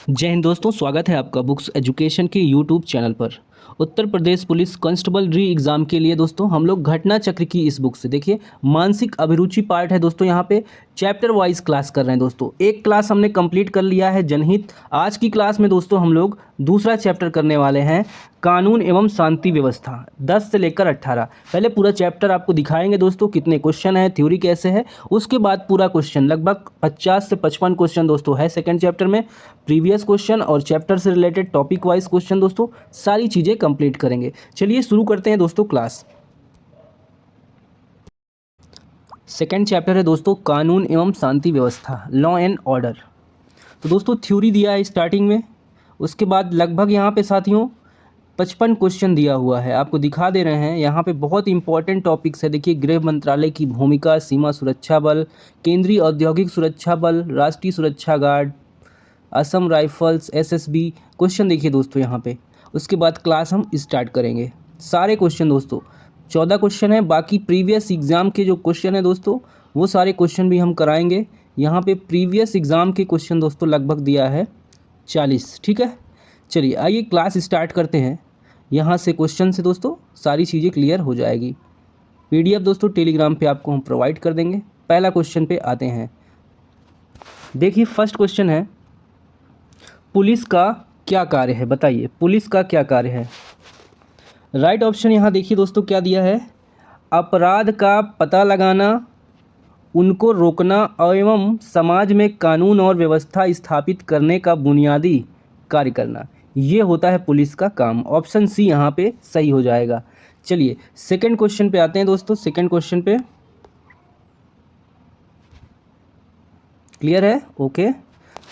जय हिंद दोस्तों, स्वागत है आपका बुक्स एजुकेशन के यूट्यूब चैनल पर। उत्तर प्रदेश पुलिस कांस्टेबल री एग्ज़ाम के लिए दोस्तों हम लोग घटना चक्र की इस बुक से देखिए मानसिक अभिरुचि पार्ट है दोस्तों। यहाँ पे चैप्टर वाइज क्लास कर रहे हैं दोस्तों। एक क्लास हमने कंप्लीट कर लिया है जनहित। आज की क्लास में दोस्तों हम लोग दूसरा चैप्टर करने वाले हैं कानून एवं शांति व्यवस्था 10 से लेकर 18। पहले पूरा चैप्टर आपको दिखाएंगे दोस्तों, कितने क्वेश्चन है, थ्योरी कैसे है, उसके बाद पूरा क्वेश्चन लगभग 50 से 55 क्वेश्चन दोस्तों है सेकंड चैप्टर में। प्रीवियस क्वेश्चन और चैप्टर से रिलेटेड टॉपिक वाइज क्वेश्चन दोस्तों सारी चीज़ें कंप्लीट करेंगे। चलिए शुरू करते हैं दोस्तों क्लास। सेकंड चैप्टर है दोस्तों कानून एवं शांति व्यवस्था, लॉ एंड ऑर्डर। तो दोस्तों थ्योरी दिया है स्टार्टिंग में, उसके बाद लगभग यहाँ पे साथियों 55 क्वेश्चन दिया हुआ है, आपको दिखा दे रहे हैं। यहाँ पे बहुत इंपॉर्टेंट टॉपिक्स है। देखिए गृह मंत्रालय की भूमिका, सीमा सुरक्षा बल, केंद्रीय औद्योगिक सुरक्षा बल, राष्ट्रीय सुरक्षा guard, Assam rifles, SSB. Question देखिए दोस्तों यहाँ पे। उसके बाद क्लास हम स्टार्ट करेंगे। सारे क्वेश्चन दोस्तों 14 क्वेश्चन है। बाकी प्रीवियस एग्ज़ाम के जो क्वेश्चन है दोस्तों वो सारे क्वेश्चन भी हम कराएंगे। यहाँ पे प्रीवियस एग्ज़ाम के क्वेश्चन दोस्तों लगभग दिया है 40। ठीक है, चलिए आइए क्लास स्टार्ट करते हैं। यहाँ से क्वेश्चन से दोस्तों सारी चीज़ें क्लियर हो जाएगी। पीडीएफ दोस्तों टेलीग्राम पे आपको हम प्रोवाइड कर देंगे। पहला क्वेश्चन पे आते हैं। देखिए फर्स्ट क्वेश्चन है, पुलिस का क्या कार्य है, बताइए पुलिस का क्या कार्य है। राइट ऑप्शन यहाँ देखिए दोस्तों क्या दिया है, अपराध का पता लगाना, उनको रोकना एवं समाज में कानून और व्यवस्था स्थापित करने का बुनियादी कार्य करना, ये होता है पुलिस का काम। ऑप्शन सी यहाँ पे सही हो जाएगा। चलिए सेकंड क्वेश्चन पे आते हैं दोस्तों। सेकंड क्वेश्चन पे क्लियर है? ओके,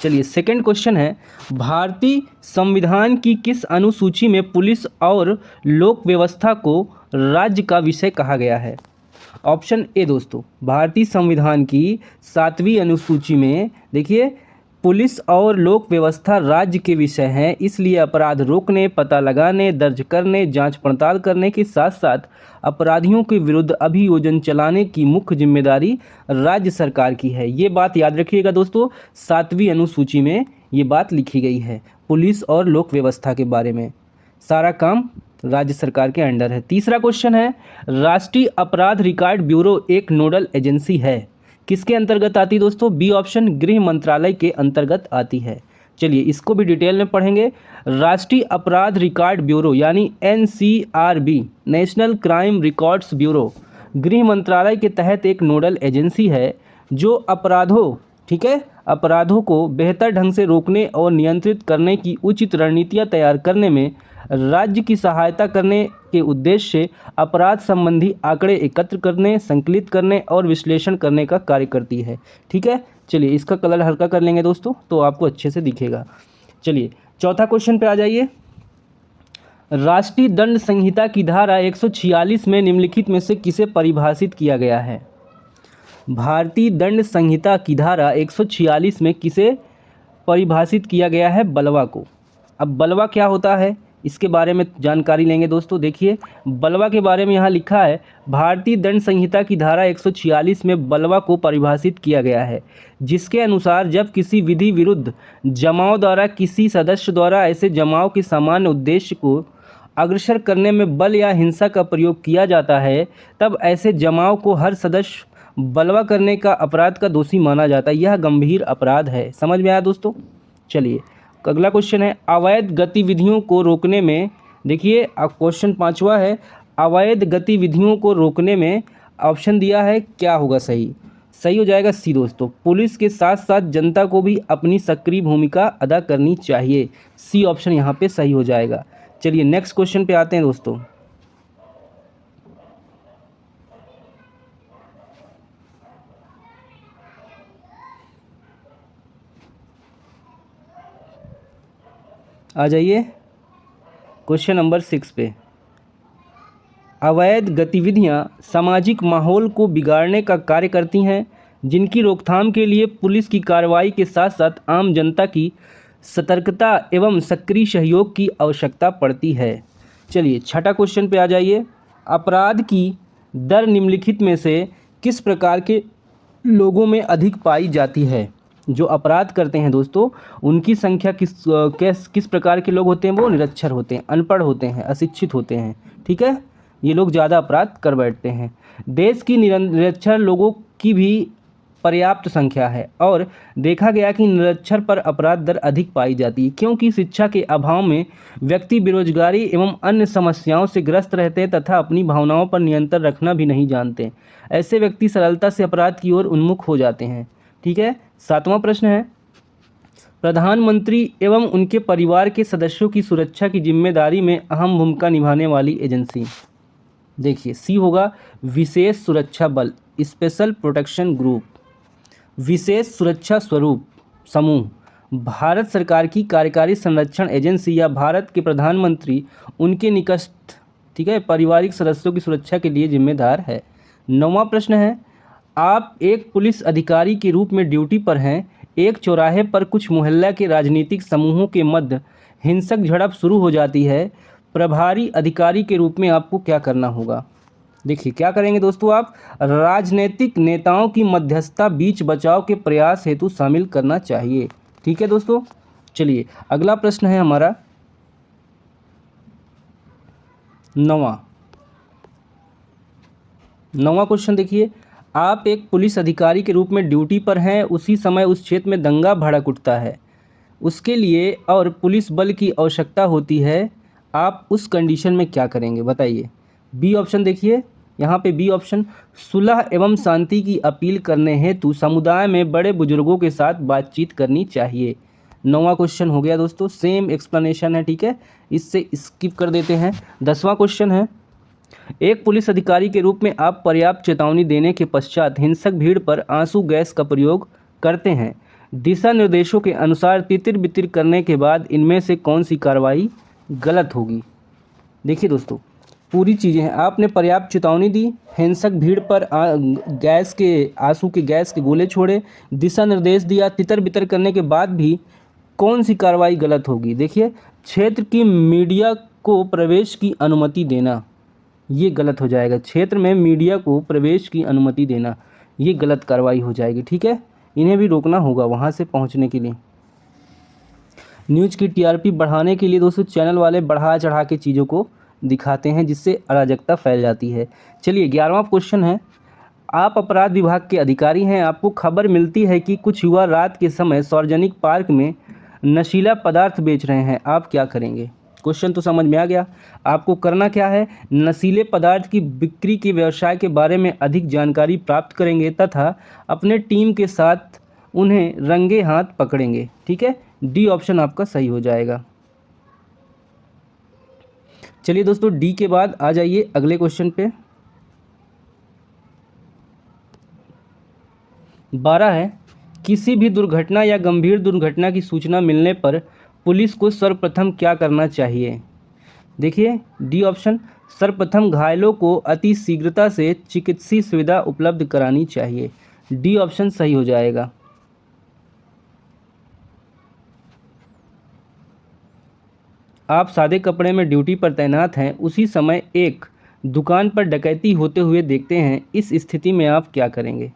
चलिए सेकंड क्वेश्चन है, भारतीय संविधान की किस अनुसूची में पुलिस और लोक व्यवस्था को राज्य का विषय कहा गया है। ऑप्शन ए दोस्तों, भारतीय संविधान की 7वीं अनुसूची में देखिए पुलिस और लोक व्यवस्था राज्य के विषय हैं, इसलिए अपराध रोकने, पता लगाने, दर्ज करने, जांच पड़ताल करने के साथ साथ अपराधियों के विरुद्ध अभियोजन चलाने की मुख्य जिम्मेदारी राज्य सरकार की है। ये बात याद रखिएगा दोस्तों, 7वीं अनुसूची में ये बात लिखी गई है। पुलिस और लोक व्यवस्था के बारे में सारा काम राज्य सरकार के अंडर है। तीसरा क्वेश्चन है, राष्ट्रीय अपराध रिकॉर्ड ब्यूरो एक नोडल एजेंसी है, किसके अंतर्गत आती है दोस्तों। बी ऑप्शन गृह मंत्रालय के अंतर्गत आती है। चलिए इसको भी डिटेल में पढ़ेंगे। राष्ट्रीय अपराध रिकॉर्ड ब्यूरो यानी NCRB, national crime records bureau, गृह मंत्रालय के तहत एक नोडल एजेंसी है जो अपराधों, ठीक है, अपराधों को बेहतर ढंग से रोकने और नियंत्रित करने की उचित रणनीतियाँ तैयार करने में राज्य की सहायता करने के उद्देश्य से अपराध संबंधी आंकड़े एकत्र करने, संकलित करने और विश्लेषण करने का कार्य करती है। ठीक है, चलिए इसका कलर हल्का कर लेंगे दोस्तों तो आपको अच्छे से दिखेगा। चलिए चौथा क्वेश्चन पे आ जाइए। राष्ट्रीय दंड संहिता की धारा 146 में निम्नलिखित में से किसे परिभाषित किया गया है। भारतीय दंड संहिता की धारा 146 में किसे परिभाषित किया गया है, बलवा को। अब बलवा क्या होता है इसके बारे में जानकारी लेंगे दोस्तों। देखिए बलवा के बारे में यहाँ लिखा है, भारतीय दंड संहिता की धारा 146 में बलवा को परिभाषित किया गया है, जिसके अनुसार जब किसी विधि विरुद्ध जमाव द्वारा किसी सदस्य द्वारा ऐसे जमाव के सामान्य उद्देश्य को अग्रसर करने में बल या हिंसा का प्रयोग किया जाता है, तब ऐसे जमाव को हर सदस्य बलवा करने का अपराध का दोषी माना जाता है। यह गंभीर अपराध है। समझ में आया दोस्तों। चलिए अगला क्वेश्चन है, अवैध गतिविधियों को रोकने में, देखिए क्वेश्चन पांचवा है, अवैध गतिविधियों को रोकने में ऑप्शन दिया है, क्या होगा सही। सही हो जाएगा सी दोस्तों, पुलिस के साथ साथ जनता को भी अपनी सक्रिय भूमिका अदा करनी चाहिए। सी ऑप्शन यहाँ पे सही हो जाएगा। चलिए नेक्स्ट क्वेश्चन पे आते हैं दोस्तों। आ जाइए क्वेश्चन नंबर 6 पे। अवैध गतिविधियां सामाजिक माहौल को बिगाड़ने का कार्य करती हैं, जिनकी रोकथाम के लिए पुलिस की कार्रवाई के साथ साथ आम जनता की सतर्कता एवं सक्रिय सहयोग की आवश्यकता पड़ती है। चलिए छठा क्वेश्चन पे आ जाइए। अपराध की दर निम्नलिखित में से किस प्रकार के लोगों में अधिक पाई जाती है। जो अपराध करते हैं दोस्तों, उनकी संख्या किस प्रकार के लोग होते हैं? वो निरक्षर होते हैं, अनपढ़ होते हैं, अशिक्षित होते हैं। ठीक है, ये लोग ज़्यादा अपराध कर बैठते हैं। देश की निरक्षर लोगों की भी पर्याप्त संख्या है और देखा गया कि निरक्षर पर अपराध दर अधिक पाई जाती है, क्योंकि शिक्षा के अभाव में व्यक्ति बेरोजगारी एवं अन्य समस्याओं से ग्रस्त रहते हैं तथा अपनी भावनाओं पर नियंत्रण रखना भी नहीं जानते। ऐसे व्यक्ति सरलता से अपराध की ओर उन्मुख हो जाते हैं। ठीक है, 7वां प्रश्न है, प्रधानमंत्री एवं उनके परिवार के सदस्यों की सुरक्षा की जिम्मेदारी में अहम भूमिका निभाने वाली एजेंसी। देखिए, सी होगा विशेष सुरक्षा बल, स्पेशल प्रोटेक्शन ग्रुप। विशेष सुरक्षा स्वरूप समूह भारत सरकार की कार्यकारी संरक्षण एजेंसी या भारत के प्रधानमंत्री उनके निकट, ठीक है, पारिवारिक सदस्यों की सुरक्षा के लिए जिम्मेदार है। 9वां प्रश्न है, आप एक पुलिस अधिकारी के रूप में ड्यूटी पर हैं। एक चौराहे पर कुछ मोहल्ला के राजनीतिक समूहों के मध्य हिंसक झड़प शुरू हो जाती है। प्रभारी अधिकारी के रूप में आपको क्या करना होगा? देखिए, क्या करेंगे दोस्तों, आप राजनीतिक नेताओं की मध्यस्थता बीच बचाव के प्रयास हेतु शामिल करना चाहिए। ठीक है दोस्तों, चलिए अगला प्रश्न है हमारा 9वां क्वेश्चन। देखिए, आप एक पुलिस अधिकारी के रूप में ड्यूटी पर हैं। उसी समय उस क्षेत्र में दंगा भड़क उठता है, उसके लिए और पुलिस बल की आवश्यकता होती है। आप उस कंडीशन में क्या करेंगे बताइए? बी ऑप्शन देखिए, यहाँ पे बी ऑप्शन, सुलह एवं शांति की अपील करने हेतु समुदाय में बड़े बुजुर्गों के साथ बातचीत करनी चाहिए। 9वां क्वेश्चन हो गया दोस्तों, सेम एक्सप्लेनेशन है। ठीक है, इससे स्किप कर देते हैं। 10वां क्वेश्चन है, एक पुलिस अधिकारी के रूप में आप पर्याप्त चेतावनी देने के पश्चात हिंसक भीड़ पर आंसू गैस का प्रयोग करते हैं। दिशा निर्देशों के अनुसार तितिर बितिर करने के बाद इनमें से कौन सी कार्रवाई गलत होगी? देखिए दोस्तों, पूरी चीज़ें हैं। आपने पर्याप्त चेतावनी दी, हिंसक भीड़ पर आंसू के गैस के गोले छोड़े, दिशा निर्देश दिया, तितर बितर करने के बाद भी कौन सी कार्रवाई गलत होगी? देखिए, क्षेत्र की मीडिया को प्रवेश की अनुमति देना, ये गलत हो जाएगा। क्षेत्र में मीडिया को प्रवेश की अनुमति देना, ये गलत कार्रवाई हो जाएगी। ठीक है, इन्हें भी रोकना होगा वहाँ से पहुँचने के लिए। न्यूज़ की टीआरपी बढ़ाने के लिए दोस्तों चैनल वाले बढ़ा चढ़ा के चीज़ों को दिखाते हैं, जिससे अराजकता फैल जाती है। चलिए 11वां क्वेश्चन है, आप अपराध विभाग के अधिकारी हैं। आपको खबर मिलती है कि कुछ युवा रात के समय सार्वजनिक पार्क में नशीला पदार्थ बेच रहे हैं। आप क्या करेंगे? क्वेश्चन तो समझ में आ गया। आपको करना क्या है? नशीले पदार्थ की बिक्री के व्यवसाय के बारे में अधिक जानकारी प्राप्त करेंगे तथा अपने टीम के साथ उन्हें रंगे हाथ पकड़ेंगे। ठीक है, डी ऑप्शन आपका सही हो जाएगा। चलिए दोस्तों, डी के बाद आ जाइए अगले क्वेश्चन पे। 12 है, किसी भी दुर्घटना या गंभीर दुर्घटना की सूचना मिलने पर पुलिस को सर्वप्रथम क्या करना चाहिए? देखिए, डी ऑप्शन, सर्वप्रथम घायलों को अति शीघ्रता से चिकित्सीय सुविधा उपलब्ध करानी चाहिए। डी ऑप्शन सही हो जाएगा। आप सादे कपड़े में ड्यूटी पर तैनात हैं, उसी समय एक दुकान पर डकैती होते हुए देखते हैं। इस स्थिति में आप क्या करेंगे?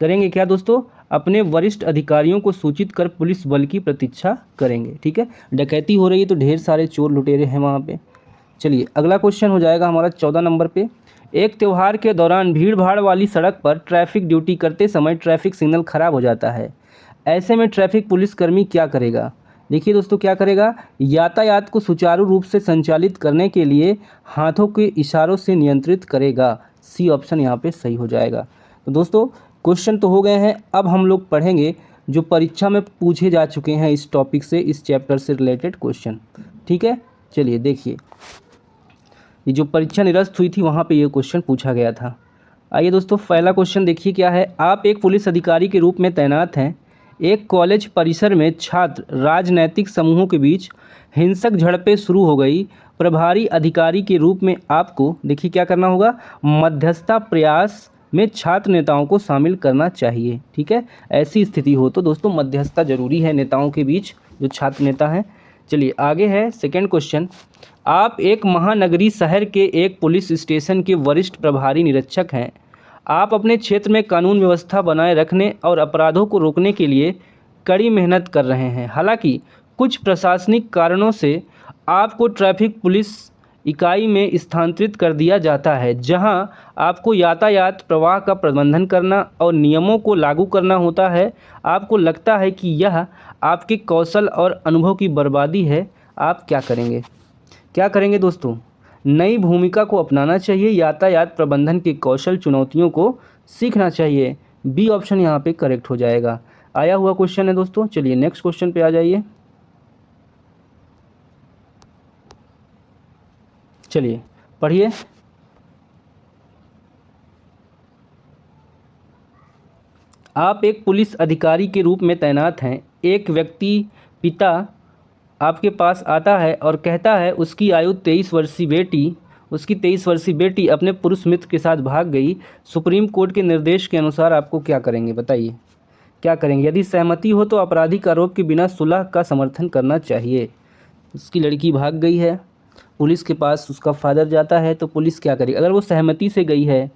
क्या दोस्तों? अपने वरिष्ठ अधिकारियों को सूचित कर पुलिस बल की प्रतीक्षा करेंगे। ठीक है, डकैती हो रही है तो ढेर सारे चोर लुटेरे हैं वहाँ पे। चलिए अगला क्वेश्चन हो जाएगा हमारा 14 नंबर पे। एक त्यौहार के दौरान भीड़ भाड़ वाली सड़क पर ट्रैफिक ड्यूटी करते समय ट्रैफिक सिग्नल खराब हो जाता है। ऐसे में ट्रैफिक पुलिसकर्मी क्या करेगा? देखिए दोस्तों, क्या करेगा? यातायात को सुचारू रूप से संचालित करने के लिए हाथों के इशारों से नियंत्रित करेगा। सी ऑप्शन यहाँ पे सही हो जाएगा। तो दोस्तों, क्वेश्चन तो हो गए हैं। अब हम लोग पढ़ेंगे जो परीक्षा में पूछे जा चुके हैं इस टॉपिक से, इस चैप्टर से रिलेटेड क्वेश्चन। ठीक है, चलिए देखिए, ये जो परीक्षा निरस्त हुई थी वहाँ पे ये क्वेश्चन पूछा गया था। आइए दोस्तों, पहला क्वेश्चन देखिए क्या है। आप एक पुलिस अधिकारी के रूप में तैनात हैं। एक कॉलेज परिसर में छात्र राजनैतिक समूहों के बीच हिंसक झड़पें शुरू हो गई। प्रभारी अधिकारी के रूप में आपको देखिए क्या करना होगा? मध्यस्थता प्रयास में छात्र नेताओं को शामिल करना चाहिए। ठीक है, ऐसी स्थिति हो तो दोस्तों मध्यस्थता जरूरी है नेताओं के बीच, जो छात्र नेता हैं। चलिए आगे है सेकंड क्वेश्चन। आप एक महानगरीय शहर के एक पुलिस स्टेशन के वरिष्ठ प्रभारी निरीक्षक हैं। आप अपने क्षेत्र में कानून व्यवस्था बनाए रखने और अपराधों को रोकने के लिए कड़ी मेहनत कर रहे हैं। हालांकि कुछ प्रशासनिक कारणों से आपको ट्रैफिक पुलिस इकाई में स्थानांतरित कर दिया जाता है, जहां आपको यातायात प्रवाह का प्रबंधन करना और नियमों को लागू करना होता है। आपको लगता है कि यह आपके कौशल और अनुभव की बर्बादी है। आप क्या करेंगे? क्या करेंगे दोस्तों? नई भूमिका को अपनाना चाहिए, यातायात प्रबंधन के कौशल चुनौतियों को सीखना चाहिए। बी ऑप्शन यहाँ पे करेक्ट हो जाएगा। आया हुआ क्वेश्चन है दोस्तों। चलिए नेक्स्ट क्वेश्चन पे आ जाइए। चलिए पढ़िए। आप एक पुलिस अधिकारी के रूप में तैनात हैं। एक व्यक्ति पिता आपके पास आता है और कहता है उसकी 23 वर्षीय बेटी अपने पुरुष मित्र के साथ भाग गई। सुप्रीम कोर्ट के निर्देश के अनुसार आपको क्या करेंगे? बताइए क्या करेंगे? यदि सहमति हो तो आपराधिक आरोप के बिना सुलह का समर्थन करना चाहिए। उसकी लड़की भाग गई है, पुलिस के पास उसका फादर जाता है, तो पुलिस क्या करेगी? अगर वो सहमति से गई है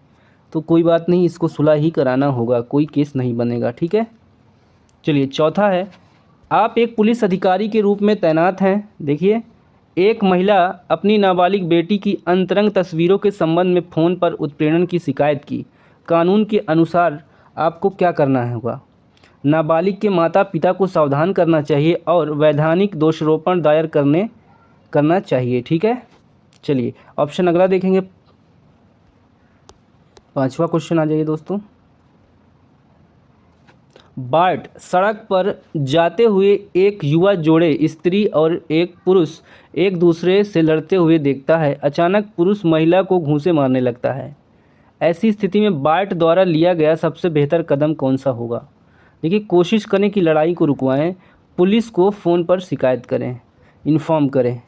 तो कोई बात नहीं, इसको सुलह ही कराना होगा, कोई केस नहीं बनेगा। ठीक है। चलिए चौथा है, आप एक पुलिस अधिकारी के रूप में तैनात हैं। देखिए, एक महिला अपनी नाबालिग बेटी की अंतरंग तस्वीरों के संबंध में फ़ोन पर उत्पीड़न की शिकायत की। कानून के अनुसार आपको क्या करना होगा? नाबालिग के माता पिता को सावधान करना चाहिए और वैधानिक दोषारोपण दायर करना चाहिए। ठीक है। चलिए ऑप्शन अगला देखेंगे। पांचवा क्वेश्चन आ जाइए दोस्तों। बार्ट सड़क पर जाते हुए एक युवा जोड़े, स्त्री और एक पुरुष, एक दूसरे से लड़ते हुए देखता है। अचानक पुरुष महिला को घूंसे मारने लगता है। ऐसी स्थिति में बार्ट द्वारा लिया गया सबसे बेहतर कदम कौन सा होगा? देखिए, कोशिश करें कि लड़ाई को रुकवाएं, पुलिस को फ़ोन पर शिकायत करें, इन्फॉर्म करें।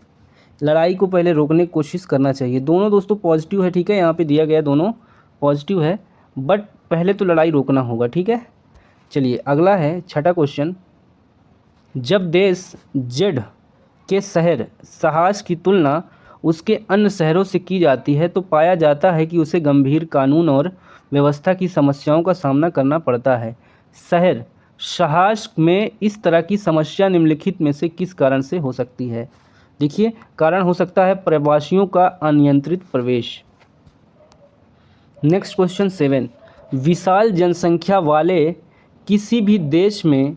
लड़ाई को पहले रोकने की कोशिश करना चाहिए। दोनों दोस्तों पॉजिटिव है। ठीक है, यहाँ पे दिया गया दोनों पॉजिटिव है, बट पहले तो लड़ाई रोकना होगा। ठीक है। चलिए अगला है छठा क्वेश्चन। जब देश जेड के शहर सहास की तुलना उसके अन्य शहरों से की जाती है तो पाया जाता है कि उसे गंभीर कानून और व्यवस्था की समस्याओं का सामना करना पड़ता है। शहर सहास में इस तरह की समस्या निम्नलिखित में से किस कारण से हो सकती है? देखिए, कारण हो सकता है प्रवासियों का अनियंत्रित प्रवेश। नेक्स्ट क्वेश्चन 7, विशाल जनसंख्या वाले किसी भी देश में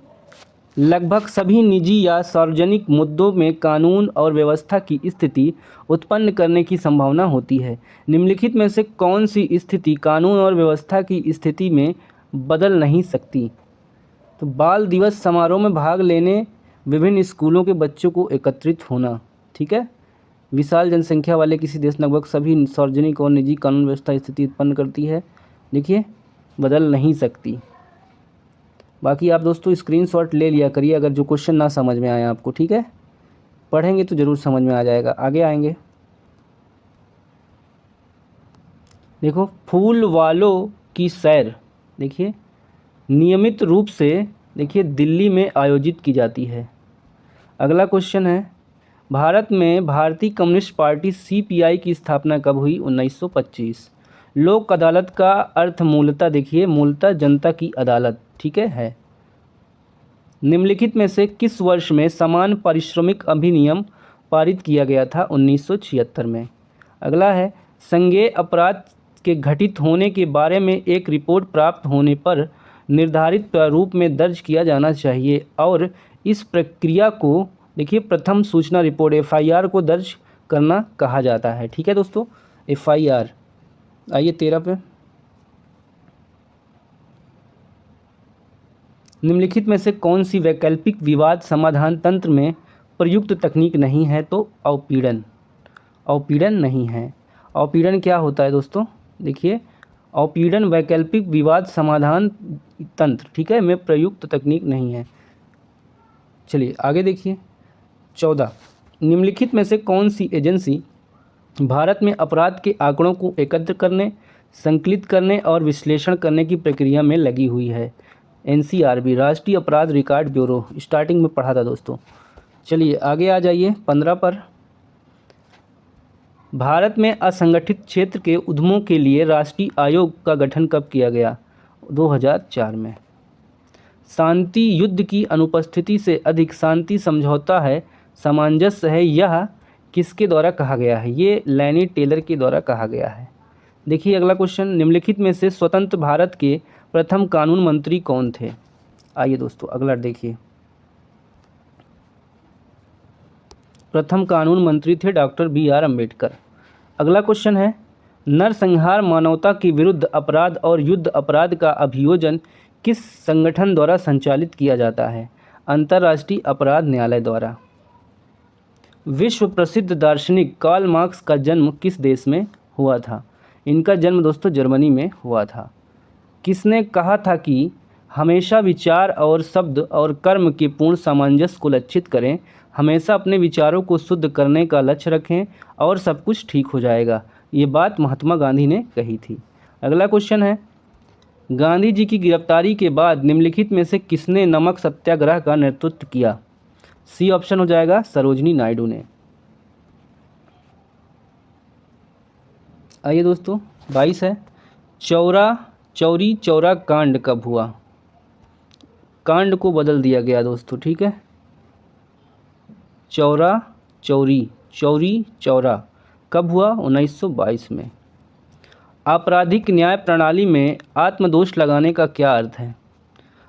लगभग सभी निजी या सार्वजनिक मुद्दों में कानून और व्यवस्था की स्थिति उत्पन्न करने की संभावना होती है। निम्नलिखित में से कौन सी स्थिति कानून और व्यवस्था की स्थिति में बदल नहीं सकती? तो बाल दिवस समारोह में भाग लेने, विभिन्न स्कूलों के बच्चों को एकत्रित होना। ठीक है। विशाल जनसंख्या वाले किसी देश लगभग सभी सार्वजनिक और निजी कानून व्यवस्था स्थिति उत्पन्न करती है। देखिए, बदल नहीं सकती। बाकी आप दोस्तों स्क्रीनशॉट ले लिया करिए अगर जो क्वेश्चन ना समझ में आए आपको। ठीक है, पढ़ेंगे तो ज़रूर समझ में आ जाएगा। आगे आएंगे। देखो, फूल वालों की सैर देखिए नियमित रूप से देखिए दिल्ली में आयोजित की जाती है। अगला क्वेश्चन है, भारत में भारतीय कम्युनिस्ट पार्टी सीपीआई की स्थापना कब हुई? 1925। लोक अदालत का अर्थ मूलतः देखिए मूलतः जनता की अदालत। ठीक है। निम्नलिखित में से किस वर्ष में समान पारिश्रमिक अधिनियम पारित किया गया था? 1976 में। अगला है, संज्ञेय अपराध के घटित होने के बारे में एक रिपोर्ट प्राप्त होने पर निर्धारित प्रारूप में दर्ज किया जाना चाहिए और इस प्रक्रिया को देखिए प्रथम सूचना रिपोर्ट एफआईआर को दर्ज करना कहा जाता है। ठीक है दोस्तों, एफआईआर। आइए 13 पे। निम्नलिखित में से कौन सी वैकल्पिक विवाद समाधान तंत्र में प्रयुक्त तकनीक नहीं है? तो अवपीड़न। अवपीड़न नहीं है। अवपीड़न क्या होता है दोस्तों? देखिए, अवपीड़न वैकल्पिक विवाद समाधान तंत्र, ठीक है, में प्रयुक्त तकनीक नहीं है। चलिए आगे देखिए। 14, निम्नलिखित में से कौन सी एजेंसी भारत में अपराध के आंकड़ों को एकत्र करने, संकलित करने और विश्लेषण करने की प्रक्रिया में लगी हुई है? एनसीआरबी, राष्ट्रीय अपराध रिकॉर्ड ब्यूरो। स्टार्टिंग में पढ़ा था दोस्तों। चलिए आगे आ जाइए 15 पर। भारत में असंगठित क्षेत्र के उद्यमों के लिए राष्ट्रीय आयोग का गठन कब किया गया? 2004 में। शांति युद्ध की अनुपस्थिति से अधिक शांति समझौता है, सामंजस्य है, यह किसके द्वारा कहा गया है? ये लैनी टेलर के द्वारा कहा गया है। देखिए अगला क्वेश्चन, निम्नलिखित में से स्वतंत्र भारत के प्रथम कानून मंत्री कौन थे? आइए दोस्तों अगला देखिए, प्रथम कानून मंत्री थे डॉक्टर BR अम्बेडकर। अगला क्वेश्चन है, नरसंहार मानवता के विरुद्ध अपराध और युद्ध अपराध का अभियोजन किस संगठन द्वारा संचालित किया जाता है? अंतर्राष्ट्रीय अपराध न्यायालय द्वारा। विश्व प्रसिद्ध दार्शनिक कार्ल मार्क्स का जन्म किस देश में हुआ था? इनका जन्म दोस्तों जर्मनी में हुआ था। किसने कहा था कि हमेशा विचार और शब्द और कर्म के पूर्ण सामंजस्य को लक्षित करें, हमेशा अपने विचारों को शुद्ध करने का लक्ष्य रखें और सब कुछ ठीक हो जाएगा? ये बात महात्मा गांधी ने कही थी। अगला क्वेश्चन है, गांधी जी की गिरफ्तारी के बाद निम्नलिखित में से किसने नमक सत्याग्रह का नेतृत्व किया? सी ऑप्शन हो जाएगा सरोजिनी नायडू ने। आइए दोस्तों 22 है, चौरी चौरा कांड कब हुआ? कांड को बदल दिया गया दोस्तों, ठीक है। चौरी चौरा कब हुआ? 1922 में। आपराधिक न्याय प्रणाली में आत्मदोष लगाने का क्या अर्थ है?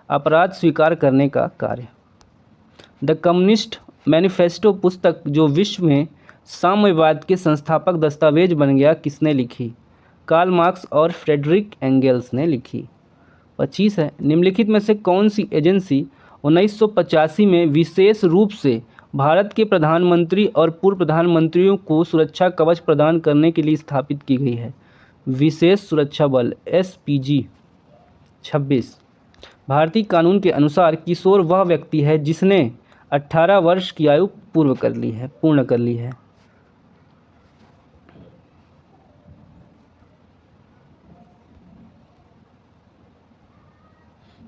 अपराध स्वीकार करने का कार्य। द कम्युनिस्ट मैनिफेस्टो पुस्तक जो विश्व में साम्यवाद के संस्थापक दस्तावेज बन गया, किसने लिखी? कार्ल मार्क्स और फ्रेडरिक एंगेल्स ने लिखी। 25 है, निम्नलिखित में से कौन सी एजेंसी 1985 में विशेष रूप से भारत के प्रधानमंत्री और पूर्व प्रधानमंत्रियों को सुरक्षा कवच प्रदान करने के लिए स्थापित की गई है? विशेष सुरक्षा बल SPG। 26, भारतीय कानून के अनुसार किशोर वह व्यक्ति है जिसने 18 वर्ष की आयु पूर्ण कर ली है।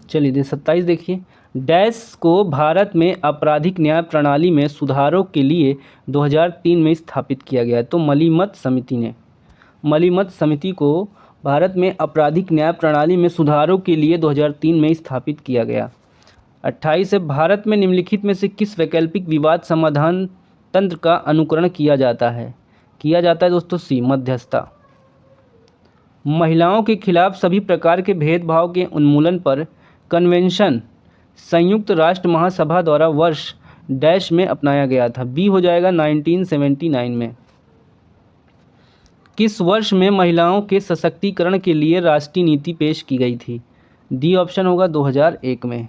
चलिए 27 देखिए, डैश को भारत में आपराधिक न्याय प्रणाली में सुधारों के लिए 2003 में स्थापित किया गया। तो मलीमत समिति को भारत में आपराधिक न्याय प्रणाली में सुधारों के लिए 2003 में स्थापित किया गया। 28 है, भारत में निम्नलिखित में से किस वैकल्पिक विवाद समाधान तंत्र का अनुकरण किया जाता है? दोस्तों सी, मध्यस्थता। महिलाओं के खिलाफ सभी प्रकार के भेदभाव के उन्मूलन पर कन्वेंशन संयुक्त राष्ट्र महासभा द्वारा वर्ष डैश में अपनाया गया था। बी हो जाएगा 1979 में। किस वर्ष में महिलाओं के सशक्तिकरण के लिए राष्ट्रीय नीति पेश की गई थी? डी ऑप्शन होगा 2001 में।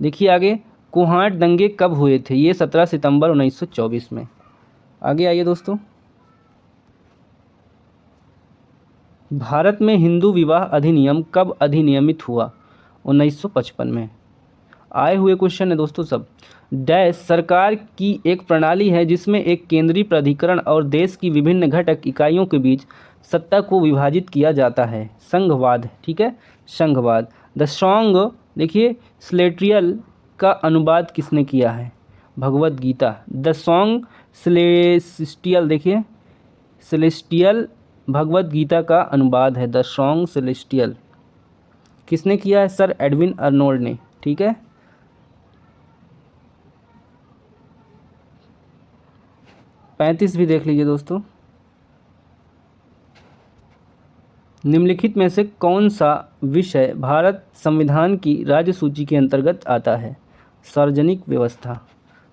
देखिए आगे, कोहाट दंगे कब हुए थे? ये 17 सितंबर 1924 में। आगे आइए दोस्तों, भारत में हिंदू विवाह अधिनियम कब अधिनियमित हुआ? 1955 में। आए हुए क्वेश्चन है दोस्तों सब। डैश सरकार की एक प्रणाली है जिसमें एक केंद्रीय प्राधिकरण और देश की विभिन्न घटक इकाइयों के बीच सत्ता को विभाजित किया जाता है। संघवाद, ठीक है, संघवाद। द सॉन्ग, देखिए सेलेस्टियल का अनुवाद किसने किया है? Bhagavad Gita. The song celestial, देखिए सेलेस्टियल भगवद गीता का अनुवाद है। द सॉन्ग सेलेस्टियल किसने किया है? सर एडविन अर्नोल्ड ने, ठीक है। पैंतीस भी देख लीजिए दोस्तों, निम्नलिखित में से कौन सा विषय भारत संविधान की राज्य सूची के अंतर्गत आता है? सार्वजनिक व्यवस्था।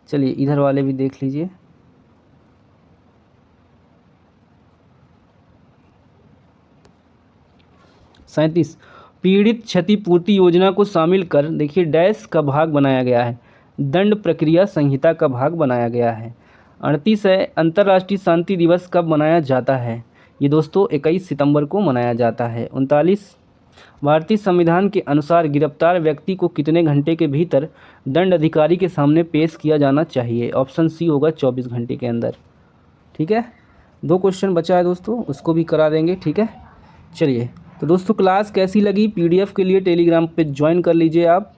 चलिए इधर वाले भी देख लीजिए। सैंतीस, पीड़ित क्षतिपूर्ति योजना को शामिल कर, देखिए डैश का भाग बनाया गया है? दंड प्रक्रिया संहिता का भाग बनाया गया है। 38 है, अंतर्राष्ट्रीय शांति दिवस कब मनाया जाता है? ये दोस्तों 21 सितंबर को मनाया जाता है। 39, भारतीय संविधान के अनुसार गिरफ्तार व्यक्ति को कितने घंटे के भीतर दंड अधिकारी के सामने पेश किया जाना चाहिए? ऑप्शन सी होगा 24 घंटे के अंदर, ठीक है। 2 क्वेश्चन बचा है दोस्तों, उसको भी करा देंगे, ठीक है। चलिए तो दोस्तों क्लास कैसी लगी? PDF के लिए टेलीग्राम पे ज्वाइन कर लीजिए आप।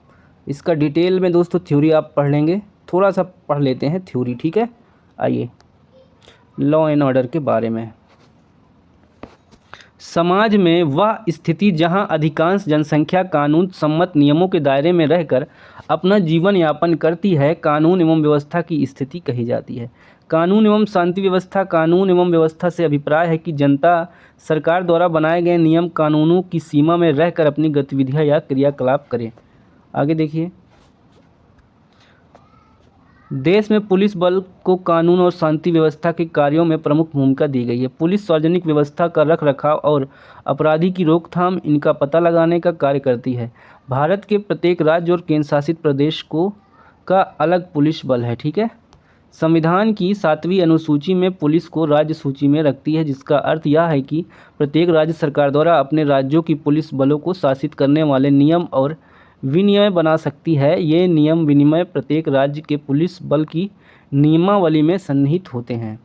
इसका डिटेल में दोस्तों थ्योरी आप पढ़ लेंगे, थोड़ा सा पढ़ लेते हैं थ्योरी, ठीक है। आइए, लॉ एंड ऑर्डर के बारे में। समाज में वह स्थिति जहां अधिकांश जनसंख्या कानून सम्मत नियमों के दायरे में रहकर अपना जीवन यापन करती है, कानून एवं व्यवस्था की स्थिति कही जाती है। कानून एवं शांति व्यवस्था। कानून एवं व्यवस्था से अभिप्राय है कि जनता सरकार द्वारा बनाए गए नियम कानूनों की सीमा में रहकर अपनी गतिविधियां या क्रियाकलाप करे। आगे देखिए, देश में पुलिस बल को कानून और शांति व्यवस्था के कार्यों में प्रमुख भूमिका दी गई है। पुलिस सार्वजनिक व्यवस्था का रखरखाव और अपराधी की रोकथाम, इनका पता लगाने का कार्य करती है। भारत के प्रत्येक राज्य और केंद्र शासित प्रदेश का अलग पुलिस बल है। ठीक है। संविधान की 7वीं अनुसूची में पुलिस को राज्य सूची में रखती है, जिसका अर्थ यह है कि प्रत्येक राज्य सरकार द्वारा अपने राज्यों की पुलिस बलों को शासित करने वाले नियम और विनियम बना सकती है। ये नियम विनिमय प्रत्येक राज्य के पुलिस बल की नियमावली में सन्निहित होते हैं।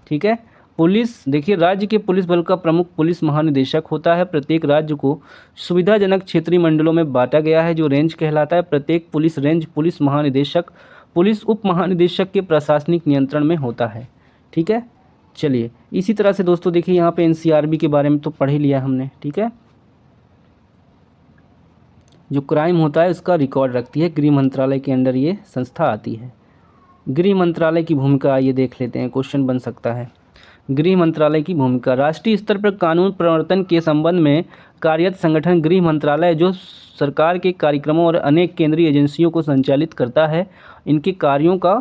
ठीक है। पुलिस देखिए, राज्य के पुलिस बल का प्रमुख पुलिस महानिदेशक होता है। प्रत्येक राज्य को सुविधाजनक क्षेत्रीय मंडलों में बांटा गया है, जो रेंज कहलाता है। प्रत्येक पुलिस रेंज पुलिस महानिदेशक पुलिस उप महानिदेशक के प्रशासनिक नियंत्रण में होता है। ठीक है। चलिए, इसी तरह से दोस्तों देखिए, यहाँ पे एनसीआरबी के बारे में तो पढ़ ही लिया हमने। ठीक है। जो क्राइम होता है उसका रिकॉर्ड रखती है, गृह मंत्रालय के अंडर ये संस्था आती है। गृह मंत्रालय की भूमिका ये देख लेते हैं, क्वेश्चन बन सकता है। गृह मंत्रालय की भूमिका। राष्ट्रीय स्तर पर कानून प्रवर्तन के संबंध में कार्यरत संगठन गृह मंत्रालय, जो सरकार के कार्यक्रमों और अनेक केंद्रीय एजेंसियों को संचालित करता है, इनके कार्यों का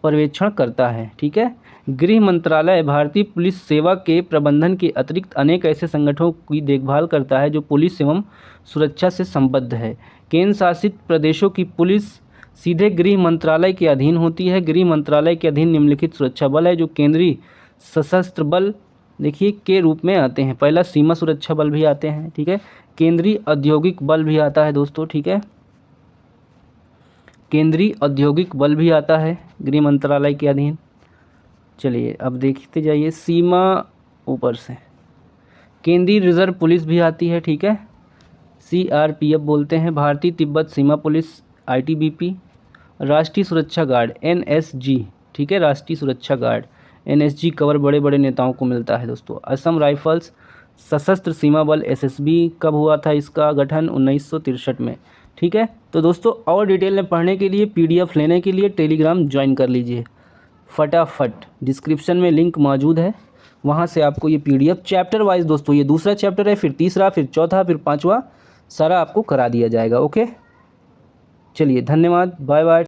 पर्यवेक्षण करता है। ठीक है। गृह मंत्रालय भारतीय पुलिस सेवा के प्रबंधन के अतिरिक्त अनेक ऐसे संगठनों की देखभाल करता है जो पुलिस एवं सुरक्षा से संबद्ध है। केंद्र शासित प्रदेशों की पुलिस सीधे गृह मंत्रालय के अधीन होती है। गृह मंत्रालय के अधीन निम्नलिखित सुरक्षा बल है जो केंद्रीय सशस्त्र बल देखिए के रूप में आते हैं। पहला सीमा सुरक्षा बल भी आते हैं। ठीक है। केंद्रीय औद्योगिक बल भी आता है दोस्तों। ठीक है। केंद्रीय औद्योगिक बल भी आता है गृह मंत्रालय के अधीन। चलिए अब देखते जाइए, सीमा ऊपर से केंद्रीय रिजर्व पुलिस भी आती है। ठीक है। CRPF बोलते हैं। भारतीय तिब्बत सीमा पुलिस ITBP। राष्ट्रीय सुरक्षा गार्ड NSG। ठीक है। राष्ट्रीय सुरक्षा गार्ड NSG कवर बड़े बड़े नेताओं को मिलता है दोस्तों। असम राइफल्स सशस्त्र सीमा बल SSB कब हुआ था इसका गठन? 1963 में। ठीक है। तो दोस्तों और डिटेल में पढ़ने के लिए, PDF लेने के लिए टेलीग्राम ज्वाइन कर लीजिए फटाफट। डिस्क्रिप्शन में लिंक मौजूद है, वहाँ से आपको ये PDF चैप्टर वाइज दोस्तों, ये दूसरा चैप्टर है, फिर तीसरा, फिर चौथा, फिर पांचवा, सारा आपको करा दिया जाएगा। ओके, चलिए धन्यवाद, बाय बाय।